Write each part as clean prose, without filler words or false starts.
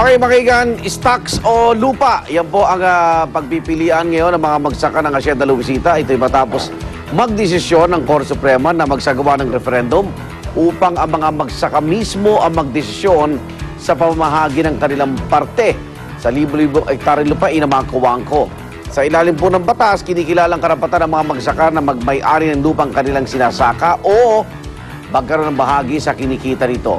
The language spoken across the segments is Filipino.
Okay, makigan, stocks o lupa? Yan po ang pagpipilian ngayon ng mga magsaka ng Hacienda Luisita. Ito'y matapos magdesisyon ng Korte Suprema na magsagawa ng referendum upang ang mga magsaka mismo ang magdesisyon sa pamamahagi ng kanilang parte sa libo-libo hektare lupain ng mga kuwangko. Sa ilalim po ng batas, kinikilalang karapatan ng mga magsaka na magmay-ari ng lupang kanilang sinasaka o magkaroon ng bahagi sa kinikita nito.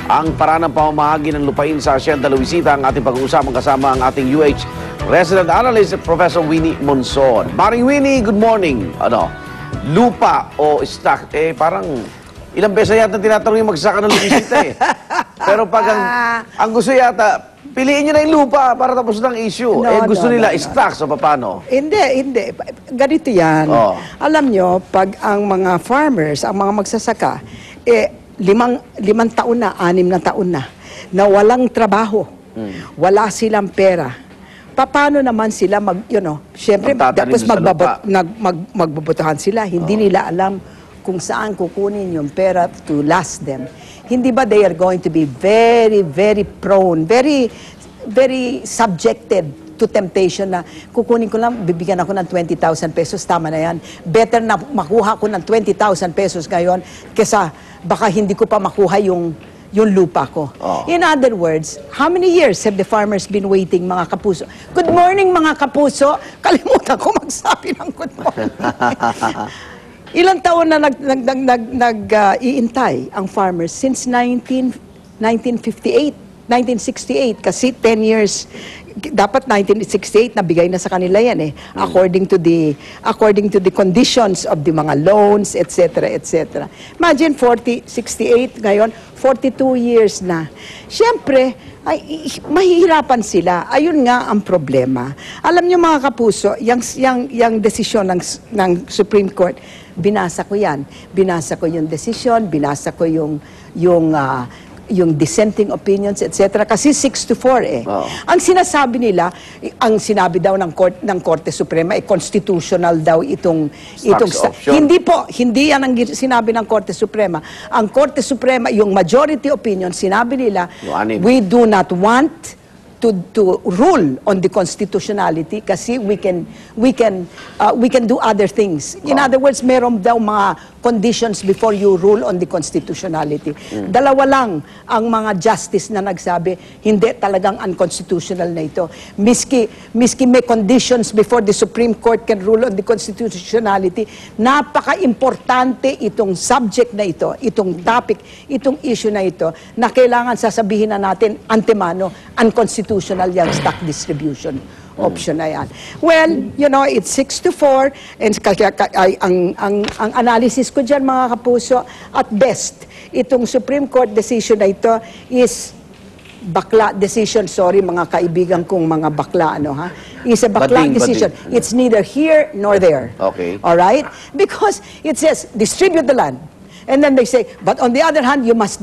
Ang paraan ng pamamahagi ng lupain sa Hacienda Luisita ang ating pag-uusapan kasama ang ating UH Resident Analyst, Professor Winnie Monzon. Maring Winnie, good morning. Lupa o stock? Parang ilang beses yata tinatanong yung magsaka ng Luisita Pero pag ang gusto yata, piliin nyo na yung lupa para tapos ng issue. Gusto nila stocks o paano? Hindi. Ganito yan. Alam nyo, pag ang mga farmers, ang mga magsasaka, limang taon na, 6 na taon na walang trabaho, wala silang pera. Paano naman sila siyempre, tapos magbabotohan sila, hindi nila alam kung saan kukunin yung pera to last them. Hindi ba they are going to be very, very prone, very, very subjected to temptation na kukunin ko lang, bibigyan ako ng 20,000 pesos, tama na yan. Better na makuha ko ng 20,000 pesos ngayon kesa baka hindi ko pa makuha yung lupa ko. In other words, how many years have the farmers been waiting, mga kapuso? Good morning, mga kapuso. Kalimutan ko magsabi ng good morning. Ilang taon na nag-iintay ang farmers since 1968, kasi 10 years, dapat 1968 nabigay na sa kanila yan according to the conditions of the mga loans, etc. Imagine 68 ngayon, 42 years na. Siyempre, mahihirapan sila. Ayun nga ang problema. Alam niyo, mga kapuso, yung desisyon ng Supreme Court, binasa ko yan. Binasa ko yung desisyon, binasa ko yung dissenting opinions, etc. Kasi 6-4 Ang sinasabi nila, ang sinabi daw ng Korte Suprema, constitutional daw itong hindi yan ang sinabi ng Korte Suprema. Ang Korte Suprema, yung majority opinion, sinabi nila, we do not want to rule on the constitutionality kasi we can do other things. In other words, meron daw mga conditions before you rule on the constitutionality. Dalawa lang ang mga justice na nagsabi, hindi talagang unconstitutional na ito. Miski may conditions before the Supreme Court can rule on the constitutionality, napaka-importante itong subject na ito, itong topic, itong issue na ito, na kailangan sasabihin na natin antemano, unconstitutional yung stock distribution option na yan. Well, it's 6-4, and ang analysis ko dyan, mga kapuso, at best, itong Supreme Court decision na ito is bakla decision. Sorry, mga kaibigan kong mga bakla, is a bakla decision. It's neither here nor there. Okay. All right? Because it says, distribute the land. And then they say, but on the other hand, you must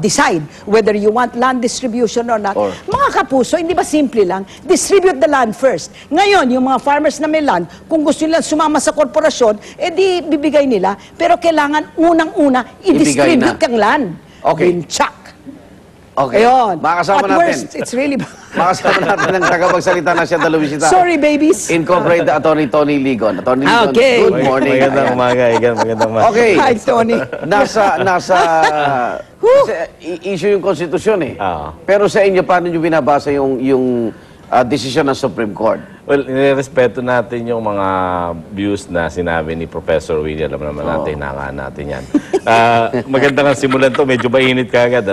decide whether you want land distribution or not. Mga kapuso, hindi ba simple lang? Distribute the land first. Ngayon, yung mga farmers na may land, kung gusto nila sumama sa korporasyon, di bibigay nila. Pero kailangan unang-una, i-distribute ang land. Okay. Winchak. Okay. Ayun. Makasama natin. Worst, it's really... Makasama natin ang tagapagsalita na Hacienda Luisita. Sorry, babies. Incorporated Attorney Tony Ligon. Attorney Ligon, okay. Good morning. Magandang umaga, magandang umaga. Okay. Hi, Tony. Nasa issue yung konstitusyon Pero sa inyo, paano nyo binabasa yung desisyon ng Supreme Court? Well, nirespeto natin yung mga views na sinabi ni Professor Winnie. Alam naman natin, hinangaan natin yan. Maganda nga simulan to, medyo mainit kagad,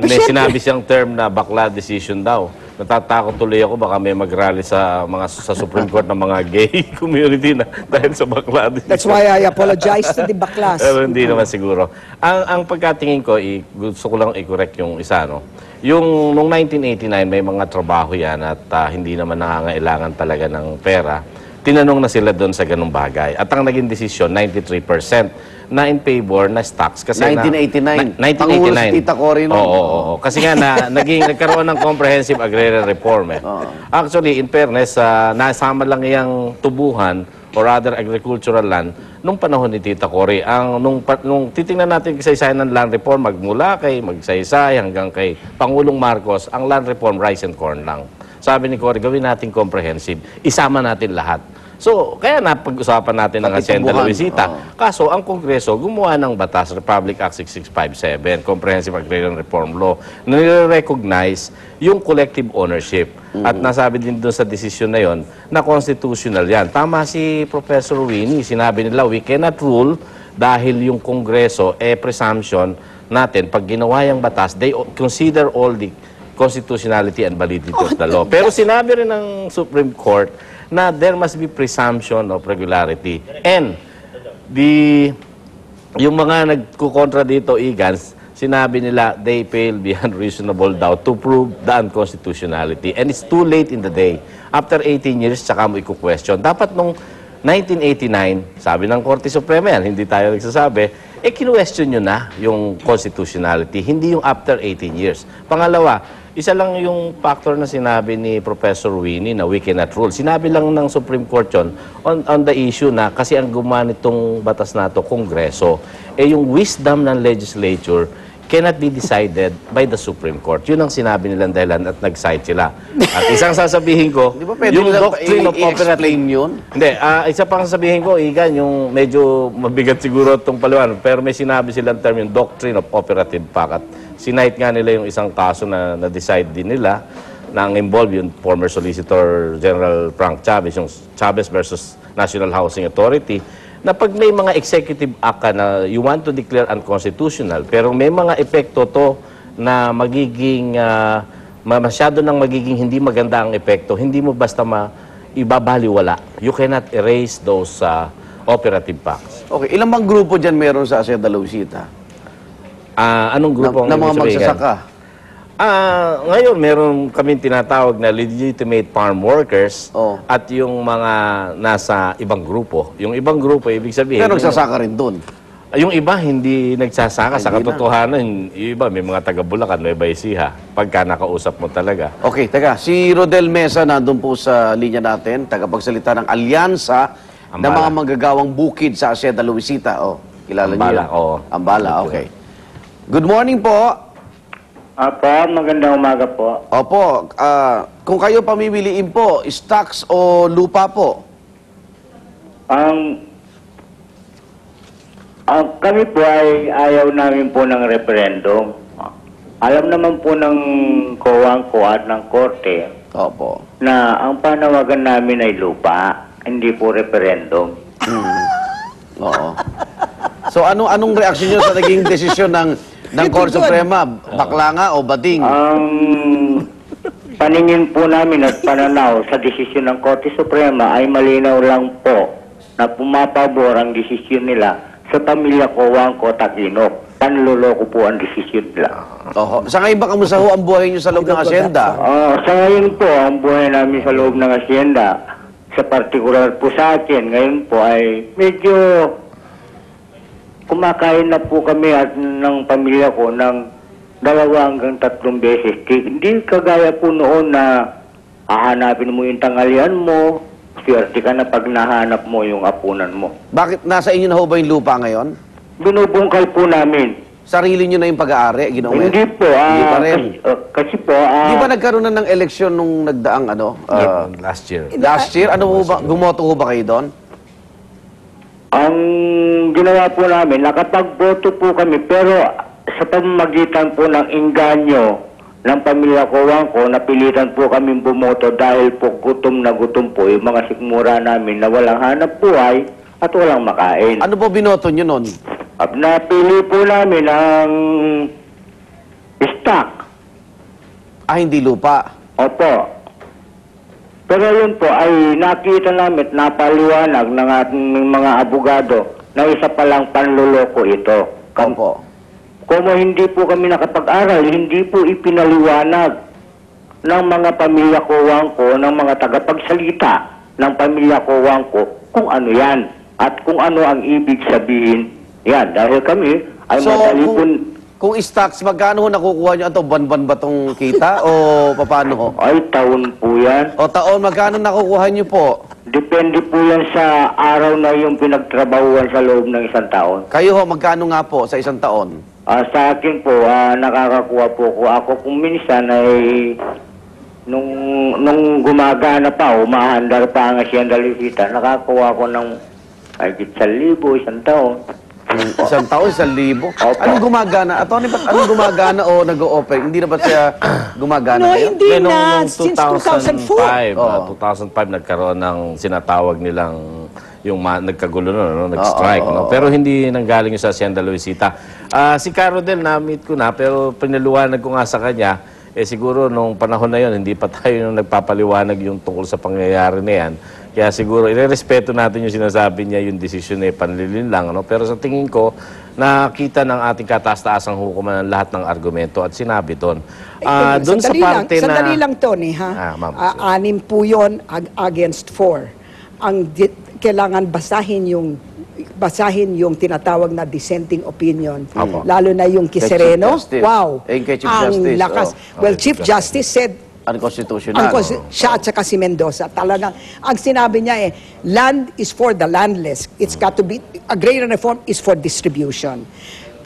May sinabi siyang term na bakla decision daw. Natatakot tuloy ako, baka may mag-rally sa Supreme Court ng mga gay community na dahil sa bakla decision. That's why I apologize to the baklas. Pero hindi naman siguro. Ang pagkatingin ko, gusto ko lang i-correct yung isa, Yung noong 1989, may mga trabaho yan at hindi naman nangangailangan talaga ng pera. Tinanong na sila doon sa ganung bagay. At ang naging desisyon, 93% na in favor na stocks. Kasi 1989? 1989. Pangulo si Tita Cory noon. Oo. Kasi nga nagkaroon ng comprehensive agrarian reform. Actually, in fairness, nasama lang iyang tubuhan or other agricultural land nung panahon ni Tita Cory. Nung titingnan natin kasaysayan ng land reform, magmula kay Magsaysay hanggang kay Pangulong Marcos, ang land reform, rice and corn lang. Sabi ni Cory, gawin natin comprehensive. Isama natin lahat. So, kaya napag-usapan natin ng Hacienda Luisita. Kaso, ang Kongreso gumawa ng batas, Republic Act 6657, Comprehensive Agrarian Reform Law, na nire-recognize yung collective ownership. At nasabi din doon sa desisyon na yon na constitutional yan. Tama si Professor Winnie, sinabi nila, we cannot rule dahil yung Kongreso, presumption natin, pag ginawa yung batas, they consider all the constitutionality and validity of the law. Pero sinabi rin ng Supreme Court na there must be presumption of regularity. And yung mga nagkukontra dito, Igans, sinabi nila they fail beyond reasonable doubt to prove the unconstitutionality. And it's too late in the day. After 18 years, saka mo i-question. Dapat nung 1989, sabi ng Korte Suprema yan, hindi tayo nagsasabi, kinu-question nyo na yung constitutionality, hindi yung after 18 years. Pangalawa, isa lang yung factor na sinabi ni Professor Winnie na we cannot rule. Sinabi lang ng Supreme Court yun on the issue na kasi ang gumawa nitong batas na ito, Kongreso, yung wisdom ng legislature cannot be decided by the Supreme Court. Yun ang sinabi nilang dahilan at nag-cite sila. At isang sasabihin ko, Di ba pwede yung nilang doctrine of i-explain yun? Hindi, isa pang sasabihin ko, Igan, yung medyo mabigat siguro itong paliwanag, pero may sinabi silang term yung doctrine of operative fact. At sinight nga nila yung isang kaso na na-decide din nila na ang involved yung former Solicitor General Frank Chavez, yung Chavez versus National Housing Authority, na pag may mga executive act ka na you want to declare unconstitutional, pero may mga epekto to na magiging, masyado nang magiging hindi maganda ang epekto, hindi mo basta ibabaliwala. You cannot erase those operative facts. Okay, ilang bang grupo dyan meron sa Hacienda Luisita? Anong grupo ang Na mga ibig sabihin? magsasaka? Ngayon, meron kaming tinatawag na legitimate farm workers at yung mga nasa ibang grupo. Yung ibang grupo, ibig sabihin... Pero nagsasaka rin doon. Yung iba, hindi nagsasaka. Sa katotohanan, yung iba, may mga taga-Bulacan, may Ecija, pagka nakausap mo talaga. Okay, teka. Si Rodel Mesa nandun po sa linya natin, tagapagsalita ng Alyansa ng mga manggagawang bukid sa Hacienda Luisita. Kilala niyo Ambala, yun? Ambala, okay. Good morning po. Apo, magandang umaga po. Opo, kung kayo pamimiliin po, stocks o lupa po? Kami po ay ayaw namin po ng referendum. Alam naman po ng COA at ng Korte Opo. na ang panawagan namin ay lupa, hindi po referendum. Oo. So anong reaksyon niyo sa naging desisyon ng Korte Suprema? Bakla nga o bading? Ang paningin po namin at pananaw sa desisyon ng Korte Suprema ay malinaw lang po na pumapabor ang desisyon nila sa pamilya Cojuangco at Aquino. Panloloko po ang desisyon nila. Oho. Sa ngayon ba kamusta ho ang buhay niyo sa loob ng Hacienda? Sa ngayon po, ang buhay namin sa loob ng Hacienda, sa partikular po sa akin, ngayon po ay medyo kumakain na po kami at ng pamilya ko ng 2 hanggang 3 beses. Hindi kagaya po noon na hahanapin mo yung tanghalian mo, swerte ka na pag nahanap mo yung apunan mo. Bakit nasa inyo na ho ba yung lupa ngayon? Binubungkal po namin. Sarili niyo na yung pag-aari? Hindi po. Hindi pa rin. Kasi po... Di ba nagkaroon na ng eleksyon nung nagdaang Last year. last year? Ano ho ba? Bumoto ho ba kayo doon? Ang ginawa po namin, nakapagboto po kami, pero sa pamamagitan po ng inganyo ng pamilya Cojuangco, napilitan po kami bumoto dahil po gutom na gutom po yung mga sikmura namin na walang hanap buhay at walang makain. Ano po binoto nyo nun? Napili po namin ang stock. Hindi lupa. Opo. Pero yun po ay nakita namin, napaliwanag ng ating mga abogado na isa palang panloloko ito. Opo. Kung hindi po kami nakapag-aral, hindi po ipinaliwanag ng mga pamilya Cojuangco, ng mga tagapagsalita ng pamilya Cojuangco kung ano yan at kung ano ang ibig sabihin yan. Dahil kami ay So, madali po... kung stocks, magkano ho nakukuha nyo? Ito, ban-ban ba itong kita o paano ho? Ay, taon po yan. O taon, magkano nakukuha nyo po? Depende po yan sa araw na yung pinagtrabahuan sa loob ng isang taon. Kayo ho, magkano nga po sa isang taon? Sa akin po, nakakakuha po ko. Ako kung minsan ay nung gumagana pa, umahandar pa ang Hacienda Luisita, nakakuha ko ng higit 1,000, isang taon. Isang taon, 1,000? Opo. Anong gumagana? Atty. ba't anong gumagana o nag-o-open? Hindi na ba siya gumagana No, ngayon? hindi Nung na. Since 2004. 2005 nagkaroon ng sinatawag nilang yung nagkagulo no, nag-strike. No? Pero hindi nanggaling yung sa Hacienda Luisita. Si Carodel, na-meet ko na, pero pinaluwanag ko nga sa kanya, siguro nung panahon na yon hindi pa tayo nung nagpapaliwanag yung tungkol sa pangyayari na yan. Kaya siguro, irerespeto natin yung sinasabi niya, yung desisyon na panlilin lang. No? Pero sa tingin ko, nakita ng ating kataas-taasang hukuman ang lahat ng argumento at sinabi doon. Doon sa parte na... Sandali lang, Tony, ha? Ma'am, 6 po yun against 4. Kailangan basahin yung tinatawag na dissenting opinion. Lalo na yung kay Sereno. Wow! Kay Chief ang Justice. lakas. Well, Chief Justice said Unconstitutional. siya at saka si Mendoza. Talagang, ang sinabi niya land is for the landless. It's got to be, agrarian reform is for distribution.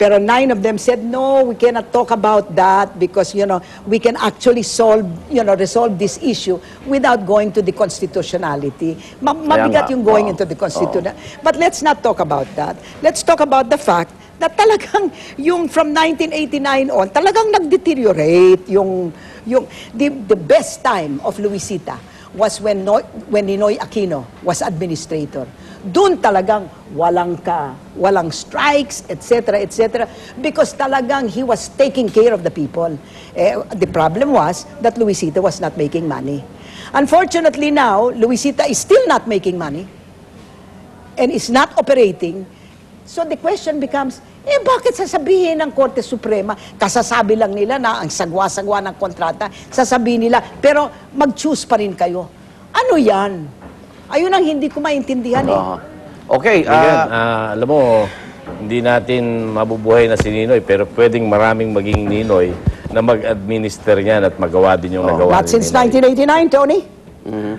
Pero 9 of them said, no, we cannot talk about that because, we can actually resolve this issue without going to the constitutionality. Mabigat yung going into the constitution. But let's not talk about that. Let's talk about the fact na talagang yung from 1989 on, talagang nag-deteriorate the best time of Luisita was when Ninoy Aquino was administrator. Doon talagang walang strikes, etc., etc., because talagang he was taking care of the people. The problem was that Luisita was not making money. Unfortunately now, Luisita is still not making money and is not operating. So the question becomes, bakit sasabihin ng Korte Suprema, kasasabi lang nila na ang sagwa-sagwa ng kontrata, sasabihin nila, pero mag-choose pa rin kayo. Ano yan? Ayun ang hindi ko maintindihan Okay. alam mo, hindi natin mabubuhay na si Ninoy, pero pwedeng maraming maging Ninoy na mag-administer niyan at magawa din yung nagawa Not ni since Ninoy. 1989, Tony.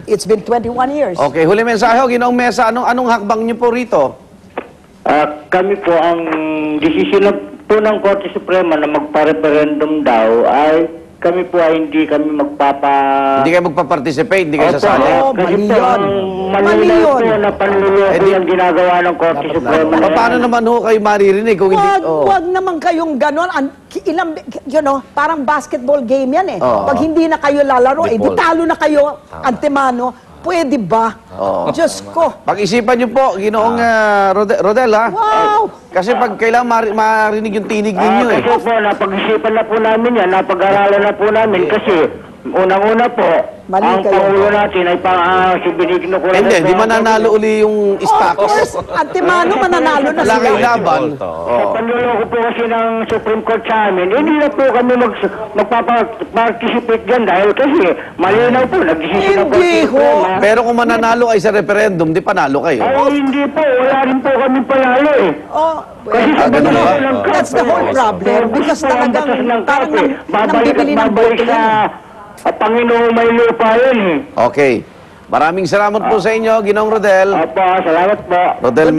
It's been 21 years. Okay, huli mensahe ho, Ginoong Mesa. Anong hakbang niyo po rito? Kami po, ang desisyon po ng Korte Suprema na magpa-referendum daw ay kami po ay hindi kami Hindi kayo magpa-participate, hindi kayo sasali. Kasi mali po, yun. ang Mali malinaw yun. po na panluloko yung ginagawa ng Korte Suprema. Paano naman ho kayo maririnig kung hindi... Wag naman kayong ganon. Parang basketball game yan Pag hindi na kayo lalaro, di Default. talo na kayo, antemano. Pwede ba? Diyos ko. Pag-isipan niyo po, Ginoong Rodel, ha? Wow! Kasi pag kailangan marinig yung tinig ninyo, Kasi po, napag-isipan na po namin yan, napag-aralan na po namin kasi unang-una po, Mali ang kayo. Pangulo natin ay si Benigno Corona. Hindi mananalo uli yung Of stocks. course, antemano mananalo na Wala sila. kayong laban. Sa panluloko po kasi ng Supreme Court sa amin, hindi na po kami magpa-participate dyan dahil kasi malinaw po, nag-desisyon na po Hindi si ho. Suprema. Pero kung mananalo ay sa referendum, di panalo kayo. Ay, hindi po, wala rin po kami panalo Kasi sa ganun ba? panluloko ng That's the whole problem. Because talagang babalik at babalik sa Panginoong may lupa yun Okay. Maraming salamat po sa inyo, Ginoong Rodel. Opo, salamat po. Rodel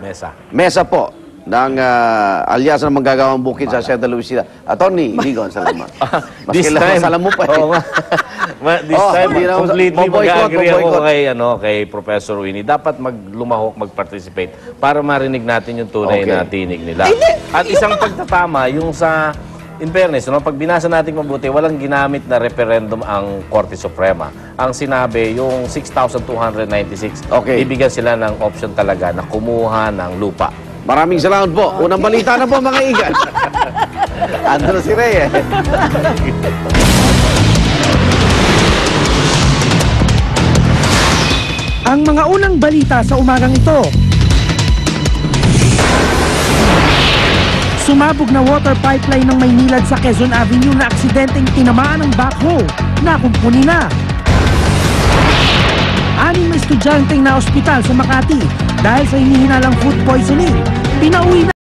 Mesa. Mesa po, ng alias ng Manggagawang Bukid sa Hacienda Luisita. Attorney, Ligon, salamat. This time, alam mo pa Oo nga. This time, hindi na- completely maboycott, mag-agree ako maboycott. kay Professor Winnie. Dapat lumahok, mag-participate para marinig natin yung tunay Okay. na tinig nila. At isang pagtatama, yung sa, in fairness, pag binasa natin mabuti, walang ginamit na referendum ang Korte Suprema. Ang sinabi, yung 6,296, Okay. ibigyan sila ng option talaga na kumuha ng lupa. Maraming salamat po. Unang balita na po, mga igan. Andro si Rey, Ang mga unang balita sa umagang ito. Sumabog na water pipeline ng Maynilad sa Quezon Avenue na aksidenteng tinamaan ng backhoe na kumpuni na. 6 na estudyanteng na ospital sa Makati dahil sa hinihinalang food poisoning. Pinauwi na